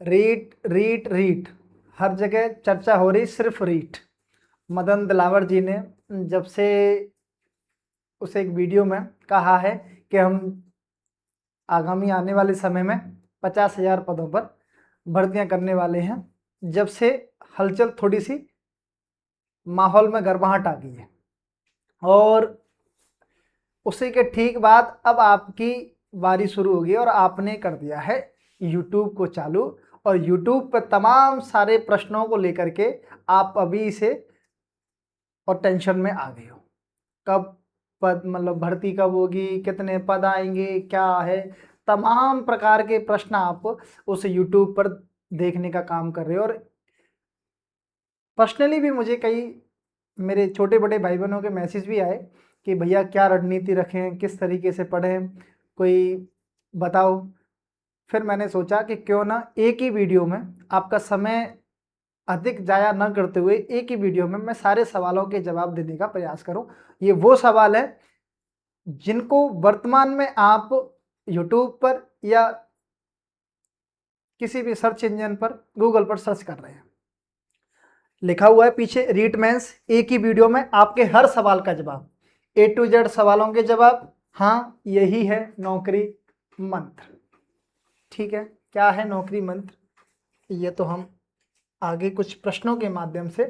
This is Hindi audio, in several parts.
रीट रीट रीट, हर जगह चर्चा हो रही सिर्फ रीट। मदन दिलावर जी ने जब से उस एक वीडियो में कहा है कि हम आगामी आने वाले समय में 50,000 पदों पर भर्तियां करने वाले हैं, जब से हलचल थोड़ी सी माहौल में गर्माहट आ गई है। और उसी के ठीक बाद अब आपकी बारी शुरू होगी और आपने कर दिया है यूट्यूब को चालू, और यूट्यूब पर तमाम सारे प्रश्नों को लेकर के आप अभी से और टेंशन में आ गए हो। कब पद मतलब भर्ती कब होगी, कितने पद आएंगे, क्या है, तमाम प्रकार के प्रश्न आप उस यूट्यूब पर देखने का काम कर रहे हो। और पर्सनली भी मुझे कई मेरे छोटे बड़े भाई बहनों के मैसेज भी आए कि भैया क्या रणनीति रखें, किस तरीके से पढ़ें, कोई बताओ। फिर मैंने सोचा कि क्यों ना एक ही वीडियो में आपका समय अधिक जाया न करते हुए एक ही वीडियो में मैं सारे सवालों के जवाब देने का प्रयास करूं। ये वो सवाल है जिनको वर्तमान में आप यूट्यूब पर या किसी भी सर्च इंजन पर, गूगल पर सर्च कर रहे हैं। लिखा हुआ है पीछे रीट मेंस, एक ही वीडियो में आपके हर सवाल का जवाब, A to Z सवालों के जवाब। हाँ, यही है नौकरी मंत्र। ठीक है, क्या है नौकरी मंत्र, ये तो हम आगे कुछ प्रश्नों के माध्यम से,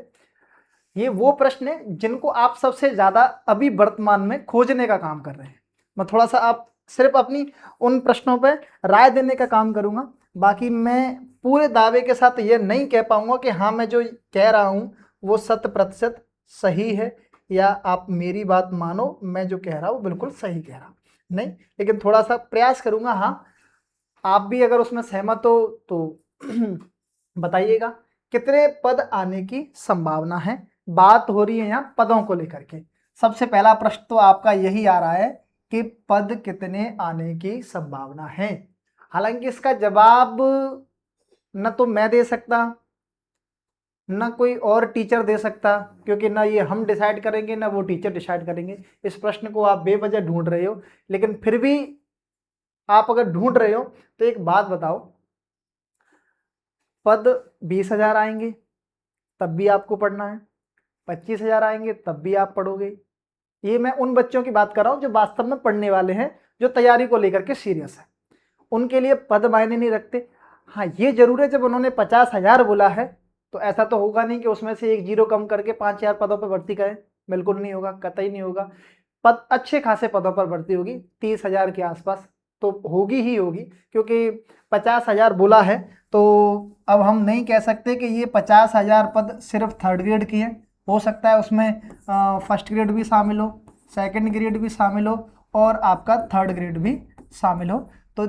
ये वो प्रश्न है जिनको आप सबसे ज्यादा अभी वर्तमान में खोजने का काम कर रहे हैं। मैं थोड़ा सा आप सिर्फ अपनी उन प्रश्नों पर राय देने का काम करूंगा। बाकी मैं पूरे दावे के साथ ये नहीं कह पाऊंगा कि हाँ मैं जो कह रहा हूं वो 100% सही है, या आप मेरी बात मानो, मैं जो कह रहा हूं बिल्कुल सही कह रहा हूं, नहीं। लेकिन थोड़ा सा प्रयास करूंगा। हाँ, आप भी अगर उसमें सहमत हो तो बताइएगा कितने पद आने की संभावना है। बात हो रही है यहाँ पदों को लेकर के। सबसे पहला प्रश्न तो आपका यही आ रहा है कि पद कितने आने की संभावना है। हालांकि इसका जवाब न तो मैं दे सकता, न कोई और टीचर दे सकता, क्योंकि ना ये हम डिसाइड करेंगे ना वो टीचर डिसाइड करेंगे। इस प्रश्न को आप बेवजह ढूंढ रहे हो, लेकिन फिर भी आप अगर ढूंढ रहे हो तो एक बात बताओ, पद 20,000 आएंगे तब भी आपको पढ़ना है, 25,000 आएंगे तब भी आप पढ़ोगे। ये मैं उन बच्चों की बात कर रहा हूं जो वास्तव में पढ़ने वाले हैं, जो तैयारी को लेकर के सीरियस है। उनके लिए पद मायने नहीं रखते। हाँ, ये जरूर है जब उन्होंने 50,000 बोला है तो ऐसा तो होगा नहीं कि उसमें से एक जीरो कम करके 5,000 पदों पर भर्ती करें। बिल्कुल नहीं होगा, कतई नहीं होगा। पद अच्छे खासे पदों पर भर्ती होगी, 30,000 के आसपास तो होगी ही होगी, क्योंकि 50,000 बोला है। तो अब हम नहीं कह सकते कि ये 50,000 पद सिर्फ थर्ड ग्रेड की हैं। हो सकता है उसमें फर्स्ट ग्रेड भी शामिल हो, सेकंड ग्रेड भी शामिल हो, और आपका थर्ड ग्रेड भी शामिल हो। तो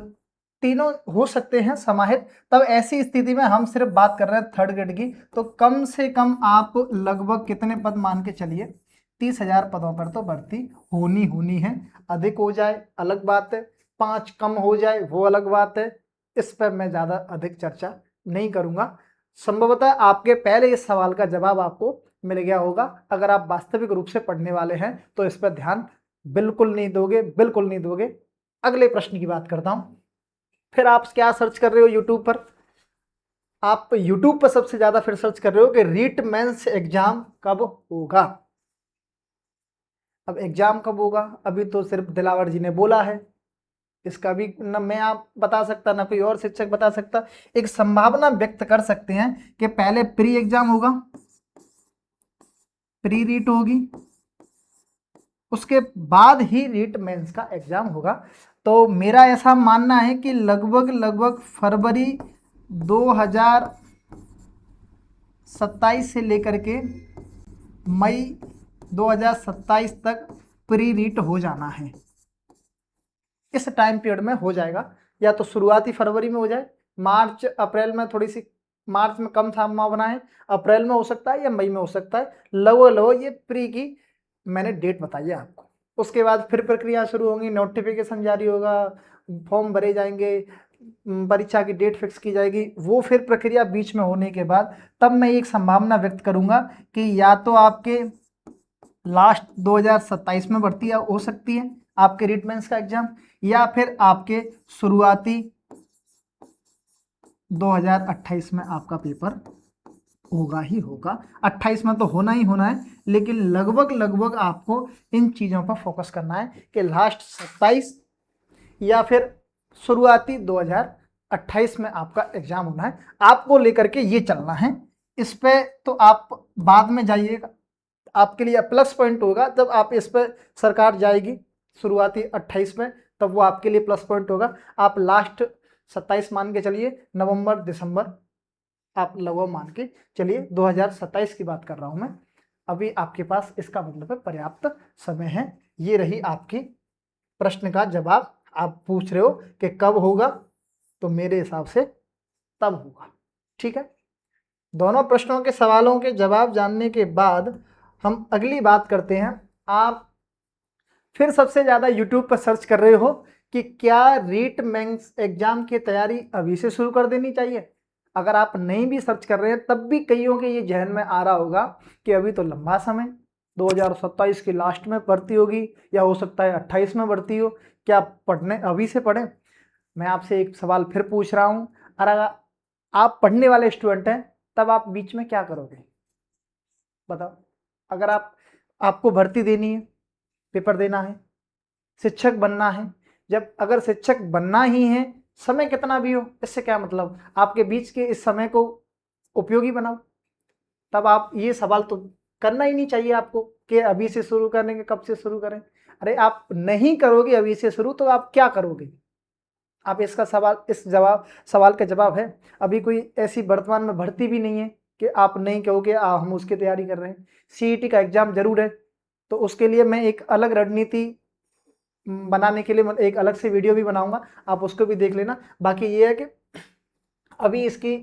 तीनों हो सकते हैं समाहित। तब ऐसी स्थिति में हम सिर्फ बात कर रहे हैं थर्ड ग्रेड की, तो कम से कम आप लगभग कितने पद मान के चलिए, 30,000 पदों पर तो भर्ती होनी है। अधिक हो जाए अलग बात है, 5 कम हो जाए वो अलग बात है। इस पर मैं ज्यादा अधिक चर्चा नहीं करूंगा। संभवतः आपके पहले इस सवाल का जवाब आपको मिल गया होगा। अगर आप वास्तविक रूप से पढ़ने वाले हैं तो इस पर ध्यान बिल्कुल नहीं दोगे, बिल्कुल नहीं दोगे। अगले प्रश्न की बात करता हूं। फिर आप क्या सर्च कर रहे हो यूट्यूब पर, आप यूट्यूब पर सबसे ज्यादा फिर सर्च कर रहे हो कि रीट मेंस एग्जाम कब होगा। अब एग्जाम कब होगा, अभी तो सिर्फ दिलावर जी ने बोला है, इसका भी न मैं आप बता सकता ना कोई और शिक्षक बता सकता। एक संभावना व्यक्त कर सकते हैं कि पहले प्री एग्जाम होगा, प्री रीट होगी, उसके बाद ही रीट मेंस का एग्जाम होगा। तो मेरा ऐसा मानना है कि लगभग फरवरी 2027 से लेकर के मई 2027 तक प्री रीट हो जाना है। इस टाइम पीरियड में हो जाएगा, या तो शुरुआती फरवरी में हो जाए, मार्च अप्रैल में थोड़ी सी, मार्च में कम संभावना है, अप्रैल में हो सकता है या मई में हो सकता है। लो ये प्री की मैंने डेट बताई है आपको। उसके बाद फिर प्रक्रिया शुरू होगी, नोटिफिकेशन जारी होगा, फॉर्म भरे जाएंगे, परीक्षा की डेट फिक्स की जाएगी। वो फिर प्रक्रिया बीच में होने के बाद तब मैं एक संभावना व्यक्त करूंगा कि या तो आपके लास्ट 2027 में भर्ती हो सकती है आपके रीट मेंस का एग्जाम, या फिर आपके शुरुआती 2028 में आपका पेपर होगा ही होगा। 28 में तो होना ही होना है, लेकिन लगभग लगभग आपको इन चीज़ों पर फोकस करना है कि लास्ट 27 या फिर शुरुआती 2028 में आपका एग्जाम होना है। आपको लेकर के ये चलना है। इस पे तो आप बाद में जाइएगा, आपके लिए प्लस पॉइंट होगा जब आप इस पर सरकार जाएगी शुरुआती 28 में, तब वो आपके लिए प्लस पॉइंट होगा। आप लास्ट 27 मान के चलिए, नवंबर दिसंबर आप लगभग मान के चलिए, 2027 की बात कर रहा हूं मैं। अभी आपके पास इसका मतलब है पर्याप्त समय है। ये रही आपकी प्रश्न का जवाब। आप पूछ रहे हो कि कब होगा, तो मेरे हिसाब से तब होगा। ठीक है, दोनों प्रश्नों के सवालों के जवाब जानने के बाद हम अगली बात करते हैं। आप फिर सबसे ज़्यादा यूट्यूब पर सर्च कर रहे हो कि क्या रीट मेंस एग्जाम की तैयारी अभी से शुरू कर देनी चाहिए। अगर आप नहीं भी सर्च कर रहे हैं तब भी कईयों के ये जहन में आ रहा होगा कि अभी तो लंबा समय, 2027 की लास्ट में भर्ती होगी या हो सकता है 28 में भर्ती हो, क्या पढ़ने अभी से पढ़ें। मैं आपसे एक सवाल फिर पूछ रहा हूँ, अगर आप पढ़ने वाले स्टूडेंट हैं तब आप बीच में क्या करोगे बताओ। अगर आपको भर्ती देनी है, पेपर देना है, शिक्षक बनना है, जब अगर शिक्षक बनना ही है, समय कितना भी हो इससे क्या मतलब, आपके बीच के इस समय को उपयोगी बनाओ। तब आप ये सवाल तो करना ही नहीं चाहिए आपको कि अभी से शुरू करेंगे, कब से शुरू करें। अरे आप नहीं करोगे अभी से शुरू तो आप क्या करोगे। आप इसका सवाल का जवाब है, अभी कोई ऐसी वर्तमान में भर्ती भी नहीं है कि आप नहीं कहोगे हम उसकी तैयारी कर रहे हैं। सीईटी का एग्जाम जरूर है, तो उसके लिए मैं एक अलग रणनीति बनाने के लिए एक अलग से वीडियो भी बनाऊंगा, आप उसको भी देख लेना। बाकी ये है कि अभी इसकी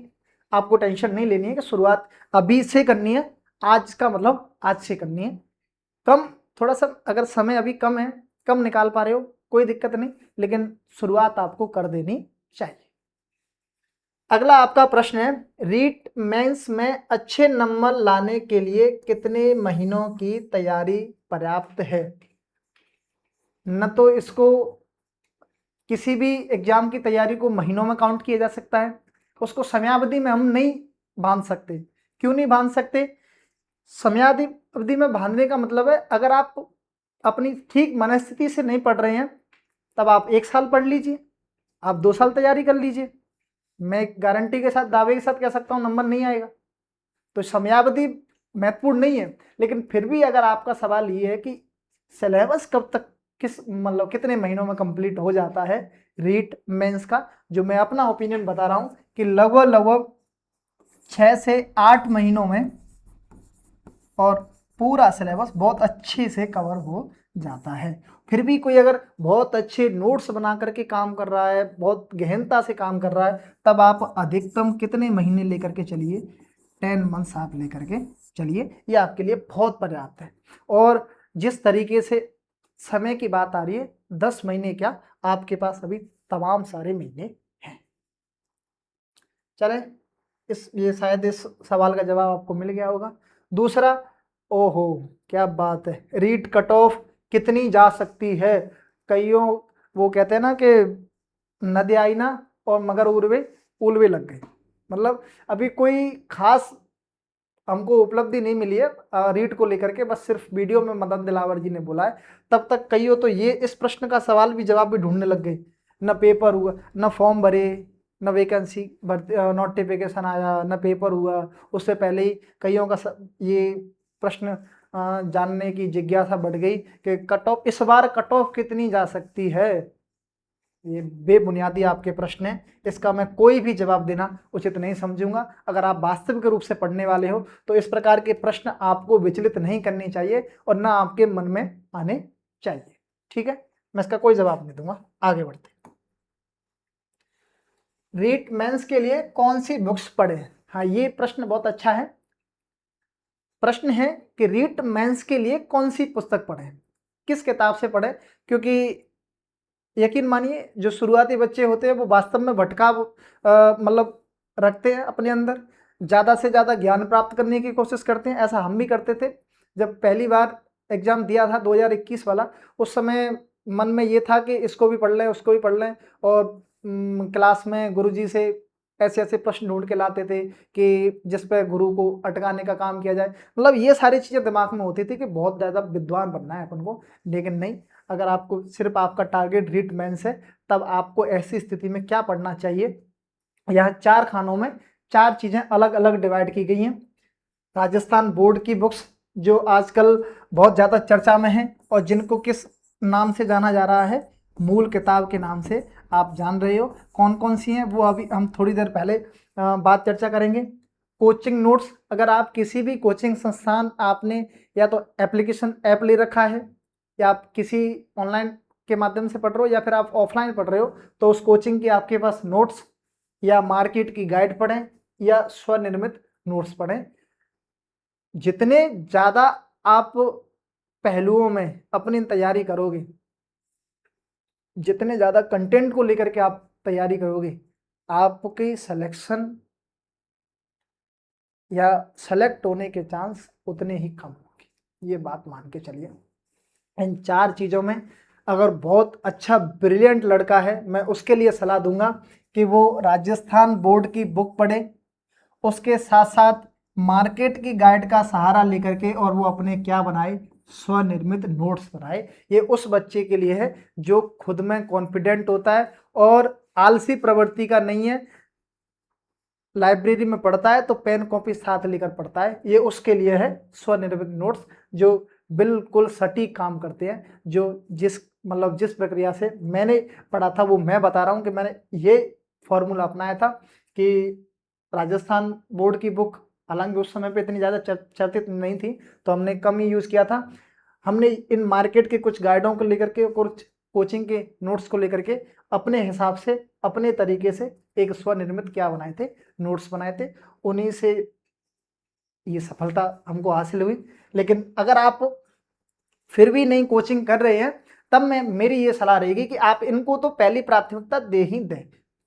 आपको टेंशन नहीं लेनी है कि शुरुआत अभी से करनी है, आज का मतलब आज से करनी है। कम थोड़ा सा अगर समय अभी कम है, कम निकाल पा रहे हो कोई दिक्कत नहीं, लेकिन शुरुआत आपको कर देनी चाहिए। अगला आपका प्रश्न है, रीट मेंस में अच्छे नंबर लाने के लिए कितने महीनों की तैयारी पर्याप्त है। न तो इसको किसी भी एग्जाम की तैयारी को महीनों में काउंट किया जा सकता है, उसको समयावधि में हम नहीं बांध सकते। क्यों नहीं बांध सकते, समयावधि में बांधने का मतलब है अगर आप अपनी ठीक मनस्थिति से नहीं पढ़ रहे हैं तब आप 1 साल पढ़ लीजिए, आप 2 साल तैयारी कर लीजिए, मैं गारंटी के साथ दावे के साथ कह सकता हूँ नंबर नहीं आएगा। तो समयावधि महत्वपूर्ण नहीं है, लेकिन फिर भी अगर आपका सवाल ये है कि सिलेबस कब तक किस मतलब कितने महीनों में कंप्लीट हो जाता है रीट मेंस का, जो मैं अपना ओपिनियन बता रहा हूँ कि लगभग 6 से 8 महीनों में और पूरा सिलेबस बहुत अच्छे से कवर हो जाता है। फिर भी कोई अगर बहुत अच्छे नोट्स बना करके काम कर रहा है, बहुत गहनता से काम कर रहा है, तब आप अधिकतम कितने महीने लेकर के चलिए, 10 मंथ्स आप लेकर के चलिए, ये आपके लिए बहुत पर्याप्त है। और जिस तरीके से समय की बात आ रही है, 10 महीने क्या, आपके पास अभी तमाम सारे महीने हैं। चले, ये शायद इस सवाल का जवाब आपको मिल गया होगा। दूसरा, ओहो क्या बात है, रीट कट ऑफ कितनी जा सकती है। कईयों वो कहते हैं ना कि नदी आई ना और मगर उलवे लग गए, मतलब अभी कोई खास हमको उपलब्धि नहीं मिली है रीट को लेकर के, बस सिर्फ वीडियो में मदन दिलावर जी ने बोला है। तब तक कईयों तो ये इस प्रश्न का सवाल भी जवाब भी ढूंढने लग गए, न पेपर हुआ, न फॉर्म भरे, न वैकेंसी नोटिफिकेशन आया, न पेपर हुआ, उससे पहले ही कईयों का ये प्रश्न जानने की जिज्ञासा बढ़ गई कि कट ऑफ इस बार कट ऑफ कितनी जा सकती है। ये बेबुनियादी आपके प्रश्न है, इसका मैं कोई भी जवाब देना उचित नहीं समझूंगा। अगर आप वास्तविक रूप से पढ़ने वाले हो तो इस प्रकार के प्रश्न आपको विचलित नहीं करने चाहिए और ना आपके मन में आने चाहिए। ठीक है, मैं इसका कोई जवाब नहीं दूंगा। आगे बढ़ते, रीट मेंस के लिए कौन सी बुक्स पढ़े। हाँ, ये प्रश्न बहुत अच्छा है। प्रश्न है कि रीट मेंस के लिए कौन सी पुस्तक पढ़े, किस किताब से पढ़े, क्योंकि यकीन मानिए जो शुरुआती बच्चे होते हैं वो वास्तव में भटकाव मतलब रखते हैं अपने अंदर, ज़्यादा से ज़्यादा ज्ञान प्राप्त करने की कोशिश करते हैं। ऐसा हम भी करते थे जब पहली बार एग्ज़ाम दिया था 2021 वाला, उस समय मन में ये था कि इसको भी पढ़ लें उसको भी पढ़ लें, और क्लास में गुरुजी से ऐसे ऐसे प्रश्न ढूंढ के लाते थे कि जिस पे गुरु को अटकाने का काम किया जाए। मतलब ये सारी चीज़ें दिमाग में होती थी कि बहुत ज़्यादा विद्वान बनना है अपन को, लेकिन नहीं, अगर आपको सिर्फ आपका टारगेट रीट मेंस है तब आपको ऐसी स्थिति में क्या पढ़ना चाहिए। यहाँ 4 खानों में 4 चीज़ें अलग अलग डिवाइड की गई हैं। राजस्थान बोर्ड की बुक्स जो आजकल बहुत ज़्यादा चर्चा में हैं और जिनको किस नाम से जाना जा रहा है, मूल किताब के नाम से आप जान रहे हो कौन कौन सी हैं, वो अभी हम थोड़ी देर पहले बात चर्चा करेंगे। कोचिंग नोट्स, अगर आप किसी भी कोचिंग संस्थान आपने या तो एप्लीकेशन ऐप ले रखा है या आप किसी ऑनलाइन के माध्यम से पढ़ रहे हो या फिर आप ऑफलाइन पढ़ रहे हो, तो उस कोचिंग के आपके पास नोट्स या मार्केट की गाइड पढ़ें या स्वनिर्मित नोट्स पढ़ें। जितने ज़्यादा आप पहलुओं में अपनी तैयारी करोगे, जितने ज़्यादा कंटेंट को लेकर के आप तैयारी करोगे, आपकी सिलेक्शन या सेलेक्ट होने के चांस उतने ही कम होंगे। ये बात मान के चलिए। इन 4 चीज़ों में अगर बहुत अच्छा ब्रिलियंट लड़का है, मैं उसके लिए सलाह दूंगा कि वो राजस्थान बोर्ड की बुक पढ़े, उसके साथ साथ मार्केट की गाइड का सहारा लेकर के और वो अपने क्या बनाए, स्वनिर्मित नोट्स बनाए। ये उस बच्चे के लिए है जो खुद में कॉन्फिडेंट होता है और आलसी प्रवृत्ति का नहीं है, लाइब्रेरी में पढ़ता है तो पेन कॉपी साथ लेकर पढ़ता है। ये उसके लिए है स्वनिर्मित नोट्स जो बिल्कुल सटीक काम करते हैं। जो जिस प्रक्रिया से मैंने पढ़ा था वो मैं बता रहा हूँ कि मैंने ये फॉर्मूला अपनाया था कि राजस्थान बोर्ड की बुक, हालांकि उस समय पे इतनी ज़्यादा चर्चित नहीं थी तो हमने कम ही यूज़ किया था। हमने इन मार्केट के कुछ गाइडों को लेकर के, कुछ कोचिंग के नोट्स को लेकर के अपने हिसाब से, अपने तरीके से एक स्वनिर्मित क्या बनाए थे, नोट्स बनाए थे। उन्हीं से ये सफलता हमको हासिल हुई। लेकिन अगर आप फिर भी नहीं कोचिंग कर रहे हैं, तब मेरी ये सलाह रहेगी कि आप इनको तो पहली प्राथमिकता दे ही दें,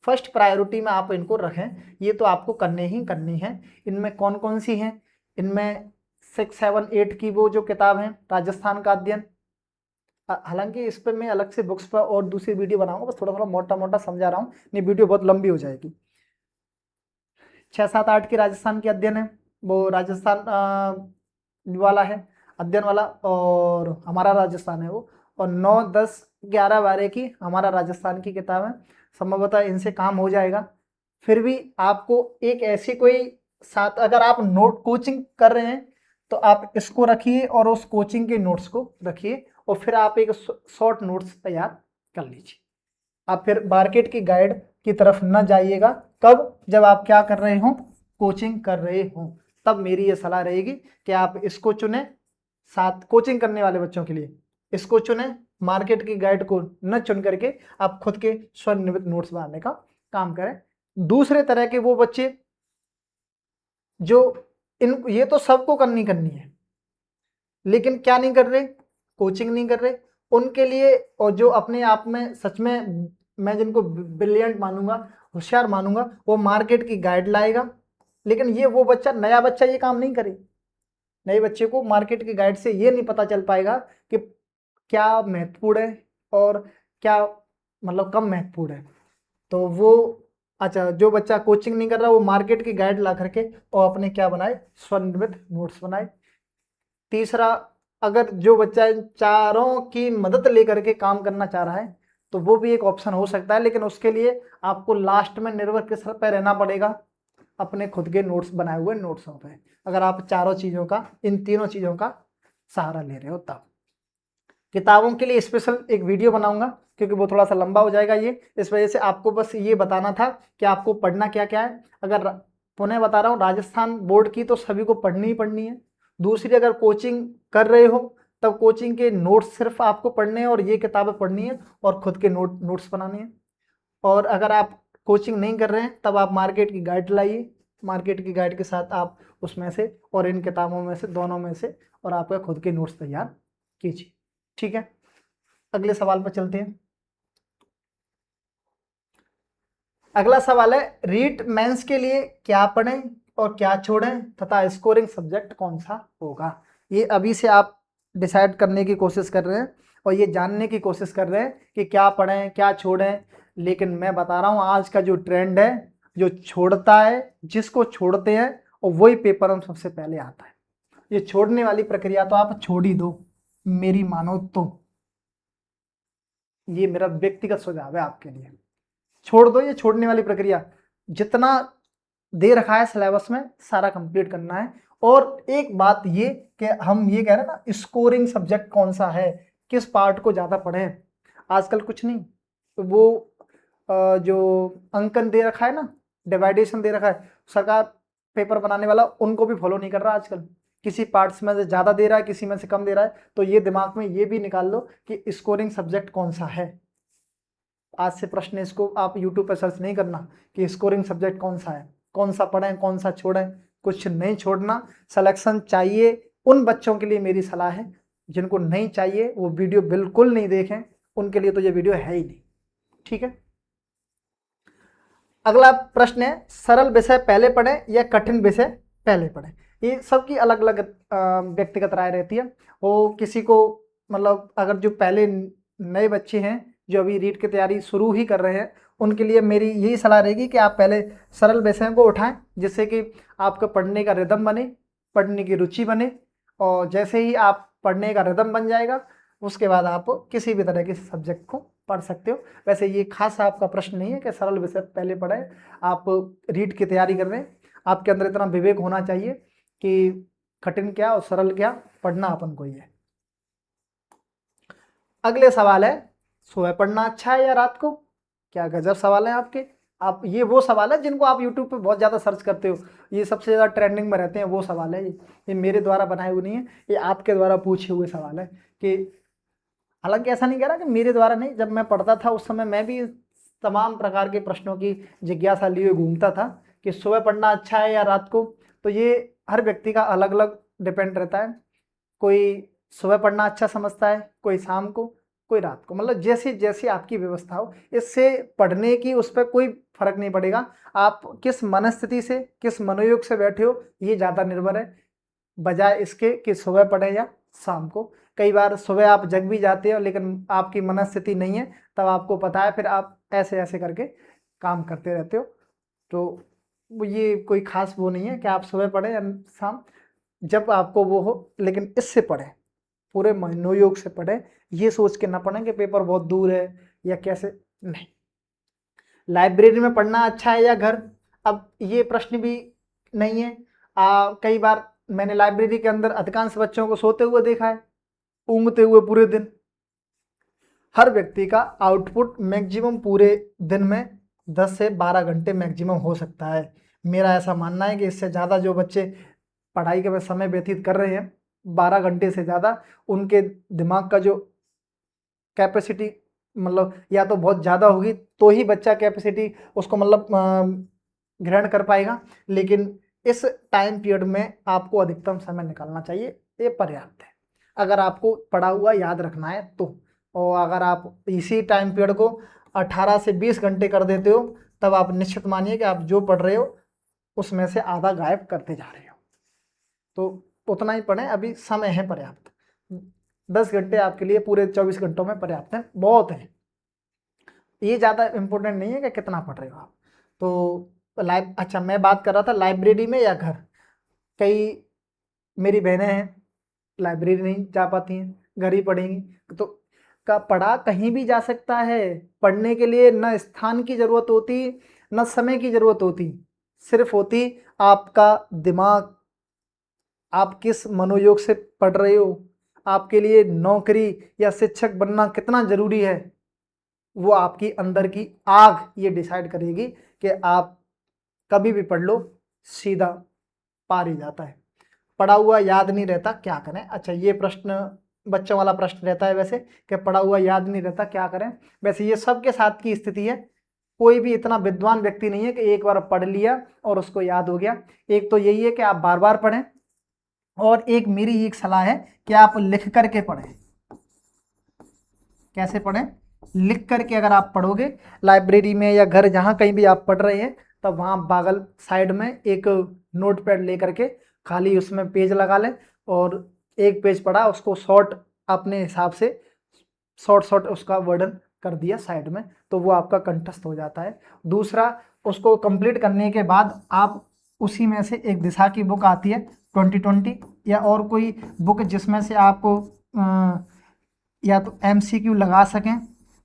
फर्स्ट प्रायोरिटी में आप इनको रखें। ये तो आपको करने ही करनी है। इनमें कौन कौन सी हैं, इनमें 6, 7, 8 की वो जो किताब है राजस्थान का अध्ययन, हालांकि इस पर मैं अलग से बुक्स पर और दूसरी वीडियो बनाऊंगा, बस थोड़ा थोड़ा मोटा मोटा समझा रहा हूँ, नहीं वीडियो बहुत लंबी हो जाएगी। 6, 7, 8 की राजस्थान की अध्ययन है, वो राजस्थान वाला है अध्ययन वाला, और हमारा राजस्थान है वो। और 9, 10, 11, 12 की हमारा राजस्थान की किताब है। संभवतः इनसे काम हो जाएगा। फिर भी आपको एक ऐसी कोई साथ, अगर आप नोट कोचिंग कर रहे हैं तो आप इसको रखिए और उस कोचिंग के नोट्स को रखिए और फिर आप एक शॉर्ट नोट्स तैयार कर लीजिए। आप फिर मार्केट की गाइड की तरफ न जाइएगा। कब? जब आप क्या कर रहे हो, कोचिंग कर रहे हो, तब मेरी ये सलाह रहेगी कि आप इसको चुने। साथ कोचिंग करने वाले बच्चों के लिए इसको चुने, मार्केट की गाइड को न चुन करके आप खुद के स्वनिर्मित नोट्स बनाने का काम करें। दूसरे तरह के वो बच्चे जो ये तो सबको करनी है, लेकिन क्या नहीं कर रहे, कोचिंग नहीं कर रहे, उनके लिए, और जो अपने आप में सच में मैं जिनको ब्रिलियंट मानूंगा, होशियार मानूंगा, वो मार्केट की गाइड लाएगा। लेकिन ये वो बच्चा, नया बच्चा ये काम नहीं करे। नए बच्चे को मार्केट की गाइड से ये नहीं पता चल पाएगा कि क्या महत्वपूर्ण है और क्या मतलब कम महत्वपूर्ण है। तो वो, अच्छा, जो बच्चा कोचिंग नहीं कर रहा वो मार्केट की गाइड ला करके और अपने क्या बनाए, स्वनिर्मित नोट्स बनाए। तीसरा, अगर जो बच्चा इन चारों की मदद लेकर के काम करना चाह रहा है तो वो भी एक ऑप्शन हो सकता है, लेकिन उसके लिए आपको लास्ट में निर्भर किस पर रहना पड़ेगा, अपने खुद के नोट्स बनाए हुए नोट्सों पे। अगर आप चारों चीज़ों का, इन तीनों चीज़ों का सहारा ले रहे हो तब। किताबों के लिए स्पेशल एक वीडियो बनाऊंगा क्योंकि वो थोड़ा सा लंबा हो जाएगा ये, इस वजह से आपको बस ये बताना था कि आपको पढ़ना क्या क्या है। अगर पुनः बता रहा हूँ, राजस्थान बोर्ड की तो सभी को पढ़नी ही पढ़नी है। दूसरी, अगर कोचिंग कर रहे हो तब कोचिंग के नोट्स सिर्फ आपको पढ़ने हैं और ये किताबें पढ़नी है और खुद के नोट्स बनाने हैं। और अगर आप कोचिंग नहीं कर रहे हैं तब आप मार्केट की गाइड लाइए, मार्केट की गाइड के साथ आप उसमें से और इन किताबों में से, दोनों में से, और आपका खुद के नोट्स तैयार कीजिए। ठीक है, अगले सवाल पर चलते हैं। अगला सवाल है, रीट मेंस के लिए क्या पढ़ें और क्या छोड़ें तथा स्कोरिंग सब्जेक्ट कौन सा होगा। ये अभी से आप डिसाइड करने की कोशिश कर रहे हैं और ये जानने की कोशिश कर रहे हैं कि क्या पढ़ें क्या छोड़ें। लेकिन मैं बता रहा हूँ, आज का जो ट्रेंड है, जो छोड़ता है, जिसको छोड़ते हैं, और वही पेपर में सबसे पहले आता है। ये छोड़ने वाली प्रक्रिया तो आप छोड़ ही दो, मेरी मानो तो। ये मेरा व्यक्तिगत सुझाव है आपके लिए, छोड़ दो ये छोड़ने वाली प्रक्रिया। जितना दे रखा है सिलेबस में सारा कंप्लीट करना है। और एक बात ये कि हम ये कह रहे हैं ना, स्कोरिंग सब्जेक्ट कौन सा है, किस पार्ट को ज़्यादा पढ़ें, आजकल कुछ नहीं, तो वो जो अंकन दे रखा है ना, डिवाइडेशन दे रखा है, सरकार पेपर बनाने वाला उनको भी फॉलो नहीं कर रहा आजकल। किसी पार्ट्स में से ज़्यादा दे रहा है, किसी में से कम दे रहा है। तो ये दिमाग में ये भी निकाल लो कि स्कोरिंग सब्जेक्ट कौन सा है। आज से प्रश्न, इसको आप यूट्यूब पर सर्च नहीं करना कि स्कोरिंग सब्जेक्ट कौन सा है, कौन सा पढ़ें कौन सा छोड़ें, कुछ नहीं छोड़ना। सिलेक्शन चाहिए उन बच्चों के लिए मेरी सलाह है, जिनको नहीं चाहिए वो वीडियो बिल्कुल नहीं देखें, उनके लिए तो ये वीडियो है ही नहीं। ठीक है, अगला प्रश्न है, सरल विषय पहले पढ़ें या कठिन विषय पहले पढ़ें। ये सबकी अलग अलग व्यक्तिगत राय रहती है। वो किसी को मतलब अगर जो पहले नए बच्चे हैं जो अभी रीट की तैयारी शुरू ही कर रहे हैं, उनके लिए मेरी यही सलाह रहेगी कि आप पहले सरल विषयों को उठाएं, जिससे कि आपका पढ़ने का रिदम बने, पढ़ने की रुचि बने। और जैसे ही आप पढ़ने का रिदम बन जाएगा, उसके बाद आप किसी भी तरह के सब्जेक्ट को पढ़ सकते हो। वैसे ये खास आपका प्रश्न नहीं है कि सरल विषय पहले पढ़ें, आप रीट की तैयारी कर रहे हैं, आपके अंदर इतना विवेक होना चाहिए कि कठिन क्या और सरल क्या, पढ़ना अपन को ही है। अगले सवाल है, सुबह पढ़ना अच्छा है या रात को? क्या गजब सवाल है आपके। आप ये वो सवाल है जिनको आप यूट्यूब पे बहुत ज़्यादा सर्च करते हो, ये सबसे ज़्यादा ट्रेंडिंग में रहते हैं, वो सवाल है ये मेरे द्वारा बनाए हुए नहीं है, ये आपके द्वारा पूछे हुए सवाल है। कि हालांकि ऐसा नहीं कह रहा कि मेरे द्वारा नहीं, जब मैं पढ़ता था उस समय मैं भी तमाम प्रकार के प्रश्नों की जिज्ञासा लिए घूमता था कि सुबह पढ़ना अच्छा है या रात को। तो ये हर व्यक्ति का अलग अलग डिपेंड रहता है, कोई सुबह पढ़ना अच्छा समझता है, कोई शाम को, कोई रात को, मतलब जैसी जैसी आपकी व्यवस्था हो। इससे पढ़ने की उस पर कोई फर्क नहीं पड़ेगा, आप किस मनस्थिति से, किस मनोयोग से बैठे हो, ये ज़्यादा निर्भर है, बजाय इसके कि सुबह पढ़े या शाम को। कई बार सुबह आप जग भी जाते हो लेकिन आपकी मनस्थिति नहीं है, तब आपको पता है, फिर आप ऐसे ऐसे करके काम करते रहते हो। तो ये कोई खास वो नहीं है कि आप सुबह पढ़ें या शाम, जब आपको वो हो, लेकिन इससे पढ़ें, पूरे मनोयोग से पढ़ें, ये सोच के ना पढ़ें कि पेपर बहुत दूर है या कैसे, नहीं। लाइब्रेरी में पढ़ना अच्छा है या घर? अब ये प्रश्न भी नहीं है। कई बार मैंने लाइब्रेरी के अंदर अधिकांश बच्चों को सोते हुए देखा है, ऊँघते हुए पूरे दिन। हर व्यक्ति का आउटपुट मैक्सिमम पूरे दिन में 10 से 12 घंटे मैक्सिमम हो सकता है। मेरा ऐसा मानना है कि इससे ज़्यादा जो बच्चे पढ़ाई के में समय व्यतीत कर रहे हैं, 12 घंटे से ज़्यादा, उनके दिमाग का जो कैपेसिटी मतलब या तो बहुत ज़्यादा होगी तो ही बच्चा कैपेसिटी उसको मतलब ग्रहण कर पाएगा। लेकिन इस टाइम पीरियड में आपको अधिकतम समय निकालना चाहिए, ये पर्याप्त है अगर आपको पढ़ा हुआ याद रखना है तो। और अगर आप इसी टाइम पीरियड को 18 से 20 घंटे कर देते हो, तब आप निश्चित मानिए कि आप जो पढ़ रहे हो उसमें से आधा गायब करते जा रहे हो। तो उतना ही पढ़ें, अभी समय है पर्याप्त। 10 घंटे आपके लिए पूरे 24 घंटों में पर्याप्त है, बहुत है। ये ज़्यादा इम्पोर्टेंट नहीं है कि कितना पढ़ रहे हो आप। तो अच्छा, मैं बात कर रहा था लाइब्रेरी में या घर। कई मेरी बहनें हैं लाइब्रेरी नहीं जा पाती हैं, घर ही पढ़ेंगी। तो का पढ़ा कहीं भी जा सकता है, पढ़ने के लिए न स्थान की ज़रूरत होती न समय की ज़रूरत होती, सिर्फ होती आपका दिमाग, आप किस मनोयोग से पढ़ रहे हो, आपके लिए नौकरी या शिक्षक बनना कितना ज़रूरी है, वो आपकी अंदर की आग ये डिसाइड करेगी कि आप कभी भी पढ़ लो, सीधा पार ही जाता है। पढ़ा हुआ याद नहीं रहता, क्या करें? अच्छा, ये प्रश्न बच्चों वाला प्रश्न रहता है वैसे कि पढ़ा हुआ याद नहीं रहता, क्या करें? वैसे ये सबके साथ की स्थिति है, कोई भी इतना विद्वान व्यक्ति नहीं है कि एक बार पढ़ लिया और उसको याद हो गया। एक तो यही है कि आप बार बार पढ़ें, और एक मेरी एक सलाह है कि आप लिख करके पढ़ें। कैसे पढ़ें? लिख करके अगर आप पढ़ोगे लाइब्रेरी में या घर जहाँ कहीं भी आप पढ़ रहे हैं, तब वहाँ बगल साइड में एक नोट पैड ले करके खाली उसमें पेज लगा लें, और एक पेज पढ़ा उसको शॉर्ट अपने हिसाब से शॉर्ट शॉर्ट उसका वर्णन कर दिया साइड में, तो वो आपका कंठस्थ हो जाता है। दूसरा, उसको कंप्लीट करने के बाद आप उसी में से एक दिशा की बुक आती है 2020 या और कोई बुक जिसमें से आपको या तो MCQ लगा सकें,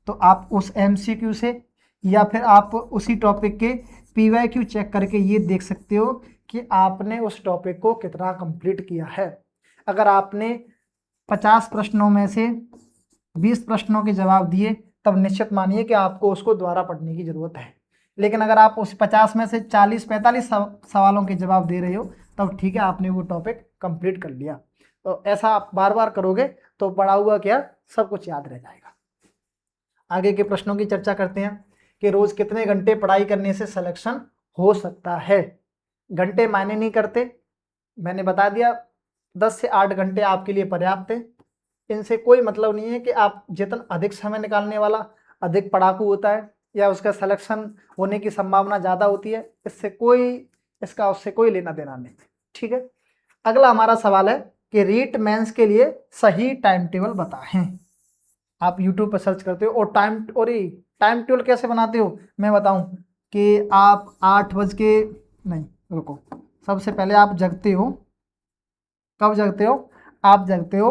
तो आप उस MCQ से या फिर आप उसी टॉपिक के PYQ चेक करके ये देख सकते हो कि आपने उस टॉपिक को कितना कंप्लीट किया है। अगर आपने 50 प्रश्नों में से 20 प्रश्नों के जवाब दिए, तब निश्चित मानिए कि आपको उसको दोबारा पढ़ने की ज़रूरत है। लेकिन अगर आप उस 50 में से 40-45 सवालों के जवाब दे रहे हो, तब ठीक है, आपने वो टॉपिक कंप्लीट कर लिया। तो ऐसा आप बार बार करोगे तो पढ़ा हुआ क्या सब कुछ याद रह जाएगा। आगे के प्रश्नों की चर्चा करते हैं कि रोज कितने घंटे पढ़ाई करने से सिलेक्शन हो सकता है। घंटे मायने नहीं करते, मैंने बता दिया 10 से 8 घंटे आपके लिए पर्याप्त है। इनसे कोई मतलब नहीं है कि आप जितना अधिक समय निकालने वाला अधिक पढ़ाकू होता है या उसका सिलेक्शन होने की संभावना ज़्यादा होती है। इसका उससे कोई लेना देना नहीं। ठीक है, अगला हमारा सवाल है कि रीट मेंस के लिए सही टाइम टेबल बताएं। आप YouTube पर सर्च करते हो और टाइम टेबल कैसे बनाते हो मैं बताऊं कि आप 8 बज के नहीं, रुको, सबसे पहले आप जगते हो। कब जगते हो? आप जगते हो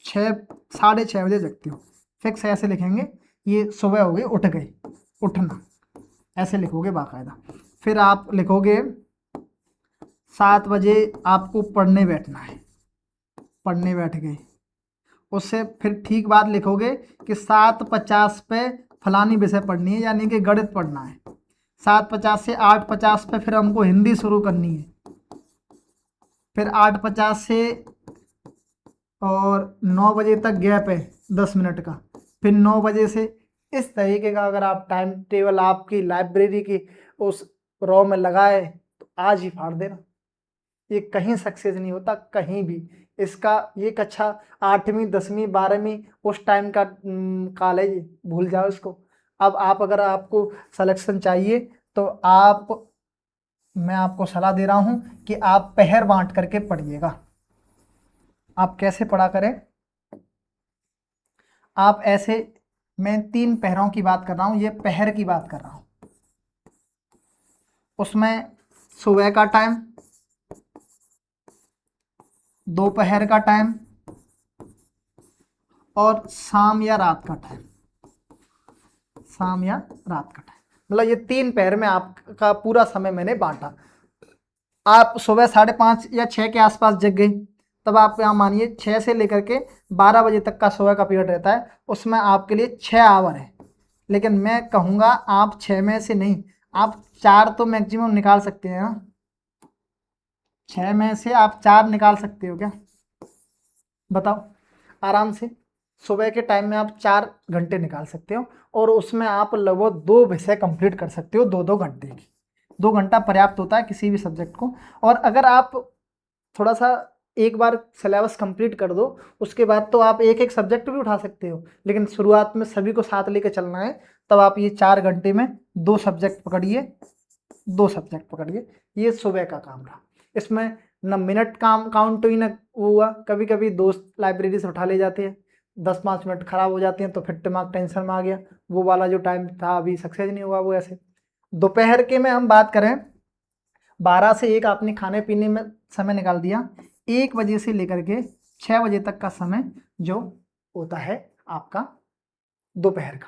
6-6:30 बजे जगते हो। फिक्स ऐसे लिखेंगे, ये सुबह हो गई, उठ गए, उठना, ऐसे लिखोगे बाकायदा। फिर आप लिखोगे 7 बजे आपको पढ़ने बैठना है, पढ़ने बैठ गए। उससे फिर ठीक बात लिखोगे कि 7:50 पे फलानी विषय पढ़नी है, यानी कि गणित पढ़ना है। 7:50 से 8:50 पे फिर हमको हिंदी शुरू करनी है। फिर 8:50 से और 9 बजे तक गैप है 10 मिनट का। फिर 9 बजे से इस तरीके का अगर आप टाइम टेबल आपकी लाइब्रेरी की उस रो में लगाए तो आज ही फाड़ देना। ये कहीं सक्सेस नहीं होता, कहीं भी। इसका ये कक्षा 8वीं 10वीं 12वीं उस टाइम का कॉलेज, भूल जाओ इसको। अब आप अगर आपको सिलेक्शन चाहिए तो मैं आपको सलाह दे रहा हूं कि आप पहर बांट करके पढ़िएगा। आप कैसे पढ़ा करें? आप ऐसे, मैं 3 पहरों की बात कर रहा हूं, ये पहर की बात कर रहा हूं। उसमें सुबह का टाइम, दोपहर का टाइम और शाम या रात का टाइम। शाम या रात का टाइम मतलब ये 3 पहर में आपका पूरा समय मैंने बांटा। आप सुबह 5:30 या 6 के आसपास जग गए, तब आप यहाँ मानिए 6 से लेकर के 12 बजे तक का सुबह का पीरियड रहता है। उसमें आपके लिए 6 आवर है। लेकिन मैं कहूँगा आप 6 में से नहीं, आप 4 तो मैक्सिमम निकाल सकते हैं ना। 6 में से आप 4 निकाल सकते हो क्या? बताओ, आराम से। सुबह के टाइम में आप 4 घंटे निकाल सकते हो और उसमें आप लगभग 2 विषय कंप्लीट कर सकते हो 2-2 घंटे की। 2 घंटा पर्याप्त होता है किसी भी सब्जेक्ट को। और अगर आप थोड़ा सा एक बार सिलेबस कंप्लीट कर दो, उसके बाद तो आप एक एक सब्जेक्ट भी उठा सकते हो। लेकिन शुरुआत में सभी को साथ लेकर चलना है, तब आप ये 4 घंटे में 2 सब्जेक्ट पकड़िए, 2 सब्जेक्ट पकड़िए। ये सुबह का काम रहा। इसमें न मिनट काम काउंट हुई, न वो हुआ। कभी कभी दोस्त लाइब्रेरी से उठा ले जाते हैं, 10-5 मिनट खराब हो जाते हैं, तो फिर दिमाग टेंशन में आ गया। वो वाला जो टाइम था अभी सक्सेस नहीं हुआ वो ऐसे। दोपहर के में हम बात करें, 12 से 1 आपने खाने पीने में समय निकाल दिया। 1 बजे से लेकर के 6 बजे तक का समय जो होता है आपका दोपहर का।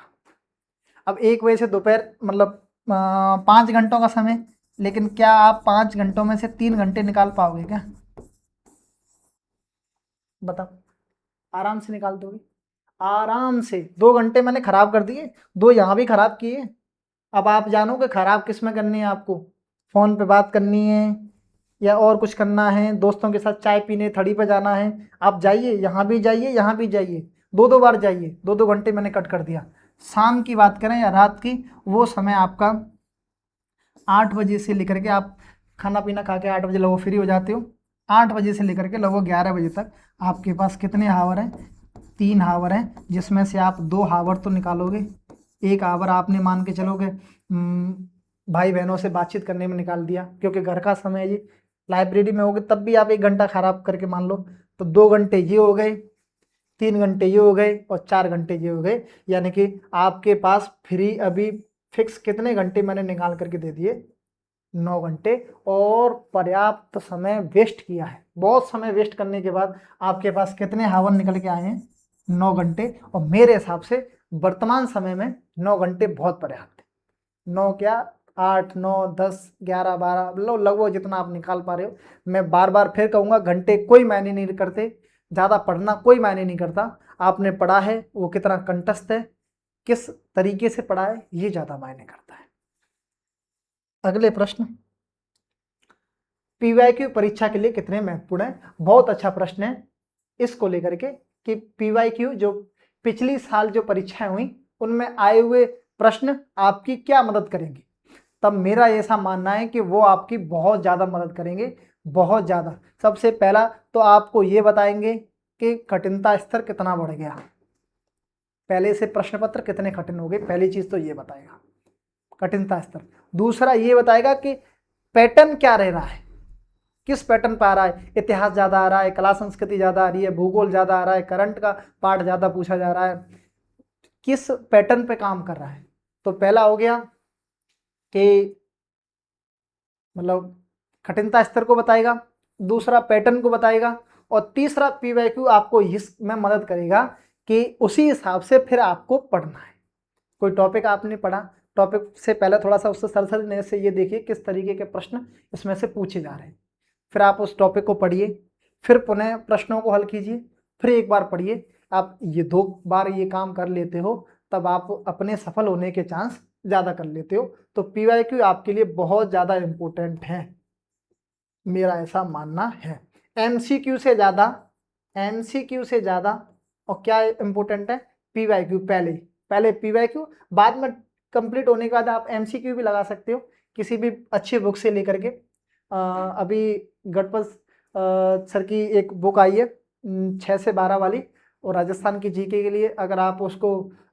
अब 1 बजे से दोपहर मतलब 5 घंटों का समय। लेकिन क्या आप 5 घंटों में से 3 घंटे निकाल पाओगे क्या? बताओ, आराम से निकाल दोगे? आराम से। 2 घंटे मैंने खराब कर दिए, 2 यहाँ भी खराब किए। अब आप जानोगे खराब किस में करनी है आपको? फ़ोन पे बात करनी है या और कुछ करना है, दोस्तों के साथ चाय पीने थड़ी पे जाना है। आप जाइए, यहाँ भी जाइए, यहाँ भी जाइए, 2-2 बार जाइए। 2-2 घंटे मैंने कट कर दिया। शाम की बात करें या रात की, वो समय आपका 8 बजे से लेकर के, आप खाना पीना खा के 8 बजे लगभग फ्री हो जाते हो। 8 बजे से लेकर के लगभग 11 बजे तक आपके पास कितने हावर हैं? 3 हावर हैं, जिसमें से आप 2 हावर तो निकालोगे। 1 हावर आपने मान के चलोगे भाई बहनों से बातचीत करने में निकाल दिया, क्योंकि घर का समय है ये। लाइब्रेरी में होगे तब भी आप 1 घंटा खराब करके मान लो, तो 2 घंटे ये हो गए। 3 घंटे ये हो गए और 4 घंटे ये हो गए, यानी कि आपके पास फ्री अभी फिक्स कितने घंटे मैंने निकाल करके दे दिए, 9 घंटे। और पर्याप्त समय वेस्ट किया है, बहुत समय वेस्ट करने के बाद आपके पास कितने हावर निकल के आए हैं, 9 घंटे। और मेरे हिसाब से वर्तमान समय में 9 घंटे बहुत पर्याप्त है। 9 क्या, 8, 9, 10, 11, 12, मतलब लगभग जितना आप निकाल पा रहे हो। मैं बार बार फिर कहूँगा, घंटे कोई मायने नहीं करते, ज़्यादा पढ़ना कोई मायने नहीं करता। आपने पढ़ा है वो कितना कंठस्थ है, किस तरीके से पढ़ा है, ये ज़्यादा मायने करता है। अगले प्रश्न, पीवाईक्यू परीक्षा के लिए कितने महत्वपूर्ण है? बहुत अच्छा प्रश्न है इसको लेकर के कि पीवाईक्यू जो पिछली साल जो परीक्षाएं हुई उनमें आए हुए प्रश्न आपकी क्या मदद करेंगे। तब मेरा ऐसा मानना है कि वो आपकी बहुत ज़्यादा मदद करेंगे, बहुत ज़्यादा। सबसे पहला तो आपको ये बताएंगे कि कठिनता स्तर कितना बढ़ गया, पहले से प्रश्न पत्र कितने कठिन हो गए, पहली चीज़ तो ये बताएगा कठिनता स्तर। दूसरा ये बताएगा कि पैटर्न क्या रह रहा है, किस पैटर्न पे आ रहा है, इतिहास ज़्यादा आ रहा है, कला संस्कृति ज़्यादा आ रही है, भूगोल ज़्यादा आ रहा है, करंट का पार्ट ज़्यादा पूछा जा रहा है, किस पैटर्न पे काम कर रहा है। तो पहला हो गया कि मतलब कठिनता स्तर को बताएगा, दूसरा पैटर्न को बताएगा, और तीसरा पीवाईक्यू आपको इसमें मदद करेगा कि उसी हिसाब से फिर आपको पढ़ना है। कोई टॉपिक आपने पढ़ा, टॉपिक से पहले थोड़ा सा उससे सरसरी से ये देखिए किस तरीके के प्रश्न इसमें से पूछे जा रहे हैं, फिर आप उस टॉपिक को पढ़िए, फिर पुनः प्रश्नों को हल कीजिए, फिर एक बार पढ़िए। आप ये 2 बार ये काम कर लेते हो तब आप अपने सफल होने के चांस ज़्यादा कर लेते हो। तो पीवाईक्यू आपके लिए बहुत ज़्यादा इम्पोर्टेंट है, मेरा ऐसा मानना है। एमसीक्यू से ज़्यादा, एमसीक्यू से ज़्यादा और क्या इम्पोर्टेंट है, पीवाईक्यू। पहले पीवाईक्यू, बाद में कंप्लीट होने के बाद आप एमसीक्यू भी लगा सकते हो किसी भी अच्छी बुक से लेकर के। अभी गणपत सर की एक बुक आई है 6 से 12 वाली, और राजस्थान की जीके के लिए अगर आप उसको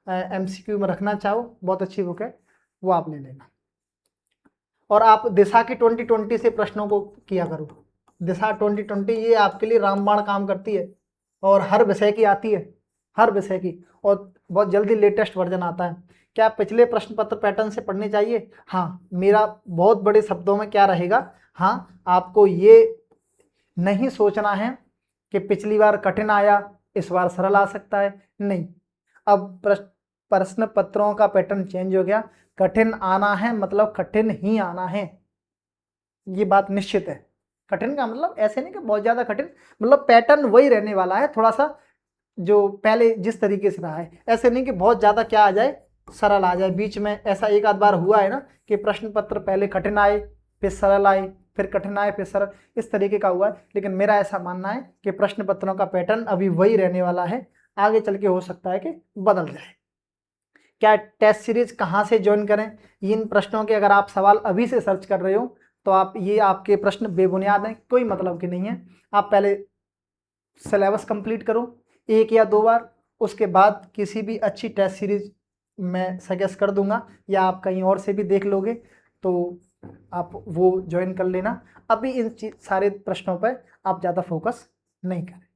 एमसीक्यू में रखना चाहो, बहुत अच्छी बुक है, वो आप ले लेना। और आप दिशा की 2020 से प्रश्नों को किया करो। दिशा 2020 ये आपके लिए रामबाण काम करती है और हर विषय की आती है, हर विषय की, और बहुत जल्दी लेटेस्ट वर्जन आता है। क्या पिछले प्रश्न पत्र पैटर्न से पढ़ने चाहिए? हाँ, मेरा बहुत बड़े शब्दों में क्या रहेगा, हाँ, आपको ये नहीं सोचना है कि पिछली बार कठिन आया इस बार सरल आ सकता है, नहीं। अब प्रश्न पत्रों का पैटर्न चेंज हो गया, कठिन आना है मतलब कठिन ही आना है, ये बात निश्चित है। कठिन का मतलब ऐसे नहीं कि बहुत ज़्यादा कठिन, मतलब पैटर्न वही रहने वाला है, थोड़ा सा जो पहले जिस तरीके से रहा है, ऐसे नहीं कि बहुत ज़्यादा क्या आ जाए, सरल आ जाए। बीच में ऐसा एक आध बार हुआ है ना कि प्रश्न पत्र पहले कठिन आए फिर सरल आए, फिर कठिन आए फिर सरल, इस तरीके का हुआ है। लेकिन मेरा ऐसा मानना है कि प्रश्न पत्रों का पैटर्न अभी वही रहने वाला है, आगे चल के हो सकता है कि बदल जाए। क्या टेस्ट सीरीज कहाँ से ज्वाइन करें, इन प्रश्नों के अगर आप सवाल अभी से सर्च कर रहे हो तो आप ये आपके प्रश्न बेबुनियाद हैं, कोई मतलब के नहीं है। आप पहले सिलेबस कंप्लीट करो 1 या 2 बार, उसके बाद किसी भी अच्छी टेस्ट सीरीज मैं सजेस्ट कर दूंगा, या आप कहीं और से भी देख लोगे तो आप वो ज्वाइन कर लेना। अभी इन सारे प्रश्नों पर आप ज़्यादा फोकस नहीं करें,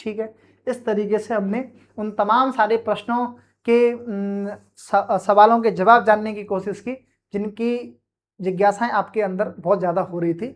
ठीक है। इस तरीके से हमने उन तमाम सारे प्रश्नों के सवालों के जवाब जानने की कोशिश की जिनकी जिज्ञासाएं आपके अंदर बहुत ज़्यादा हो रही थी।